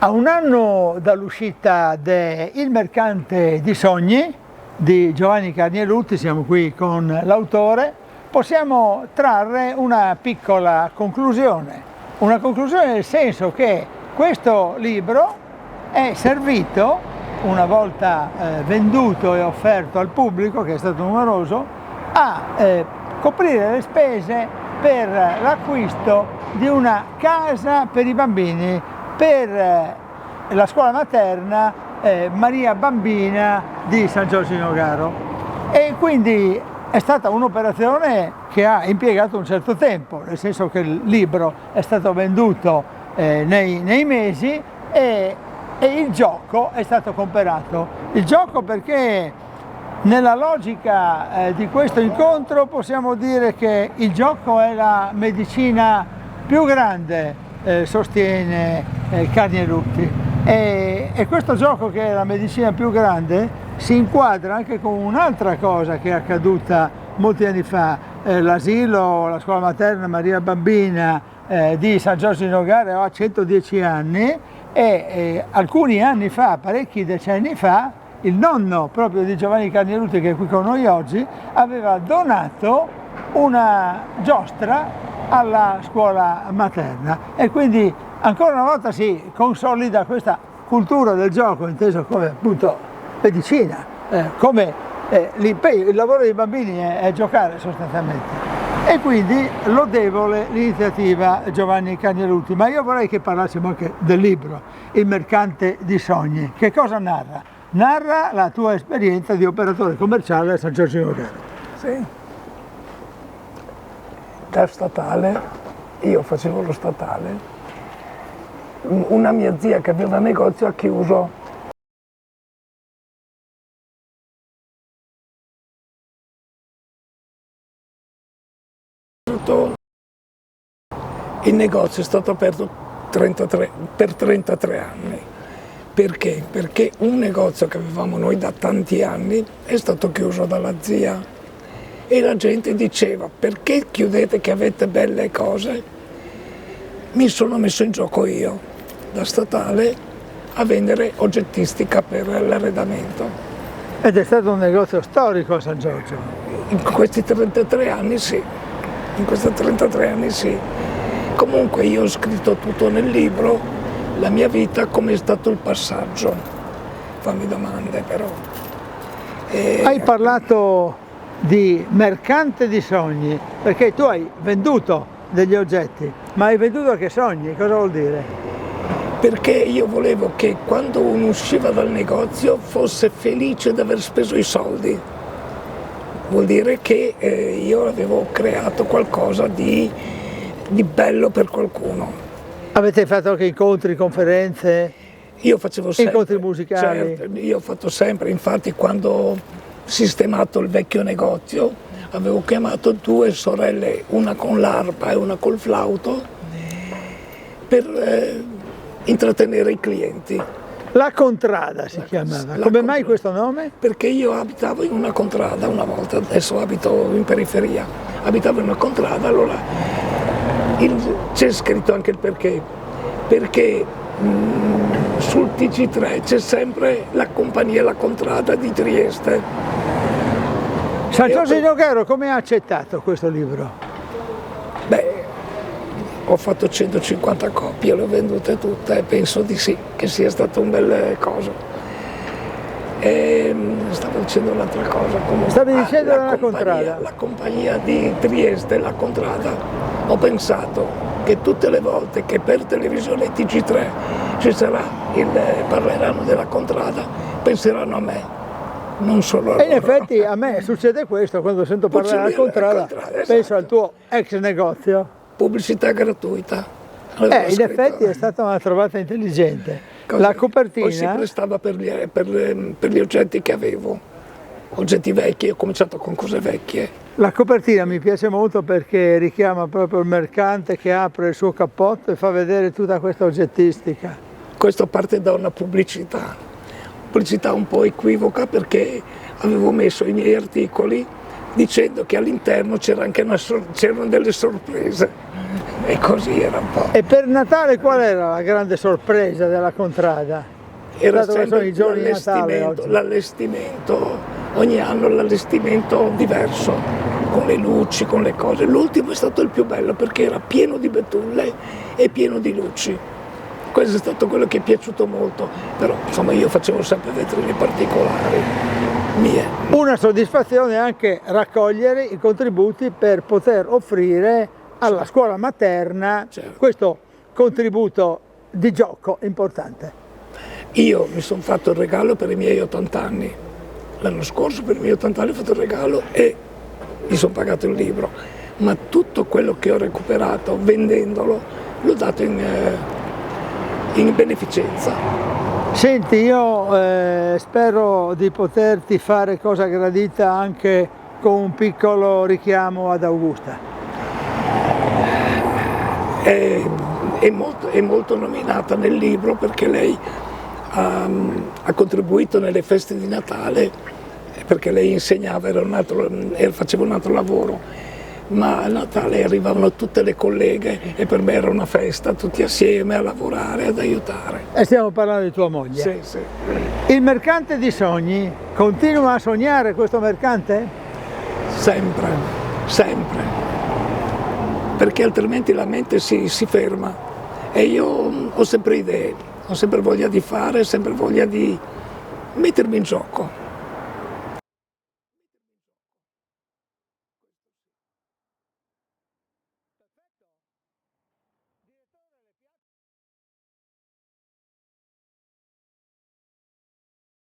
A un anno dall'uscita de Il mercante di sogni di Giovanni Carnielutti, siamo qui con l'autore, possiamo trarre una piccola conclusione. Una conclusione nel senso che questo libro è servito, una volta venduto e offerto al pubblico, che è stato numeroso, a coprire le spese per l'acquisto di una casa per i bambini, per la scuola materna Maria Bambina di San Giorgio in Nogaro. E quindi è stata un'operazione che ha impiegato un certo tempo, nel senso che il libro è stato venduto nei mesi e il gioco è stato comperato. Il gioco perché nella logica di questo incontro possiamo dire che il gioco è la medicina più grande, sostiene Carnielutti, e questo gioco, che è la medicina più grande, si inquadra anche con un'altra cosa che è accaduta molti anni fa. L'asilo, la scuola materna Maria Bambina di San Giorgio di Nogaro ha 110 anni e alcuni anni fa, parecchi decenni fa, il nonno proprio di Giovanni Carnielutti, che è qui con noi oggi, aveva donato una giostra alla scuola materna, e quindi ancora una volta si consolida questa cultura del gioco, inteso come appunto medicina, come l'impegno, il lavoro dei bambini è giocare sostanzialmente. E quindi lodevole l'iniziativa Giovanni Carnielutti. Ma io vorrei che parlassimo anche del libro Il mercante di sogni. Che cosa narra? Narra la tua esperienza di operatore commerciale a San Giorgio di Nogaro. Sì. Da statale, io facevo lo statale, una mia zia che aveva negozio ha chiuso. Il negozio è stato aperto per 33 anni. Perché? Perché un negozio che avevamo noi da tanti anni è stato chiuso dalla zia. E la gente diceva: perché chiudete che avete belle cose? Mi sono messo in gioco io, da statale, a vendere oggettistica per l'arredamento. Ed è stato un negozio storico a San Giorgio. In questi 33 anni sì, in questi 33 anni sì. Comunque io ho scritto tutto nel libro, la mia vita, come è stato il passaggio. Fammi domande però. Hai parlato di mercante di sogni, perché tu hai venduto degli oggetti, ma hai venduto anche sogni. Cosa vuol dire? Perché io volevo che quando uno usciva dal negozio fosse felice di aver speso i soldi. Vuol dire che io avevo creato qualcosa di bello per qualcuno. Avete fatto anche incontri, conferenze? Io facevo sempre. Incontri musicali? Certo, io ho fatto sempre, infatti quando ho sistemato il vecchio negozio avevo chiamato 2 sorelle, una con l'arpa e una col flauto, per intrattenere i clienti. La Contrada si chiamava. Come mai questo nome? Perché io abitavo in una contrada una volta, adesso abito in periferia, abitavo in una contrada, allora c'è scritto anche il perché. Perché sul TG3 c'è sempre la compagnia La Contrada di Trieste. San Giorgio di Nogaro come ha accettato questo libro? Beh, ho fatto 150 copie, le ho vendute tutte e penso di sì, che sia stato un bel coso. E stavo dicendo un'altra cosa. Comunque, stavi dicendo la Contrada? La compagnia di Trieste, La Contrada, ho pensato che tutte le volte che per televisione TG3 ci sarà parleranno della Contrada, penseranno a me, non solo a loro. E in effetti a me succede questo, quando sento parlare della Contrada, penso esatto. al tuo ex negozio. Pubblicità gratuita. In effetti è stata una trovata intelligente. La copertina... Poi si prestava per gli oggetti che avevo, oggetti vecchi, ho cominciato con cose vecchie. La copertina mi piace molto perché richiama proprio il mercante che apre il suo cappotto e fa vedere tutta questa oggettistica. Questo parte da una pubblicità un po' equivoca, perché avevo messo i miei articoli dicendo che all'interno c'erano delle sorprese. E così era un po'. E per Natale qual era la grande sorpresa della contrada? Era Dato che sono sempre i giorni di Natale oggi. l'allestimento, ogni anno l'allestimento diverso, con le luci, con le cose. L'ultimo è stato il più bello perché era pieno di betulle e pieno di luci. Questo è stato quello che è piaciuto molto, però insomma io facevo sempre vetrine particolari mie. Una soddisfazione è anche raccogliere i contributi per poter offrire alla scuola materna questo contributo di gioco importante. Io mi sono fatto il regalo per i miei 80 anni. L'anno scorso per i miei 80 anni ho fatto il regalo e mi sono pagato il libro. Ma tutto quello che ho recuperato vendendolo l'ho dato in beneficenza. Senti, io spero di poterti fare cosa gradita anche con un piccolo richiamo ad Augusta. È molto nominata nel libro perché lei ha contribuito nelle feste di Natale, perché lei insegnava, faceva un altro lavoro, ma a Natale arrivavano tutte le colleghe e per me era una festa, tutti assieme a lavorare, ad aiutare. E stiamo parlando di tua moglie. Sì, sì. Il mercante di sogni, continua a sognare questo mercante? Sempre, sempre, perché altrimenti la mente si ferma e io ho sempre idee, ho sempre voglia di fare, sempre voglia di mettermi in gioco.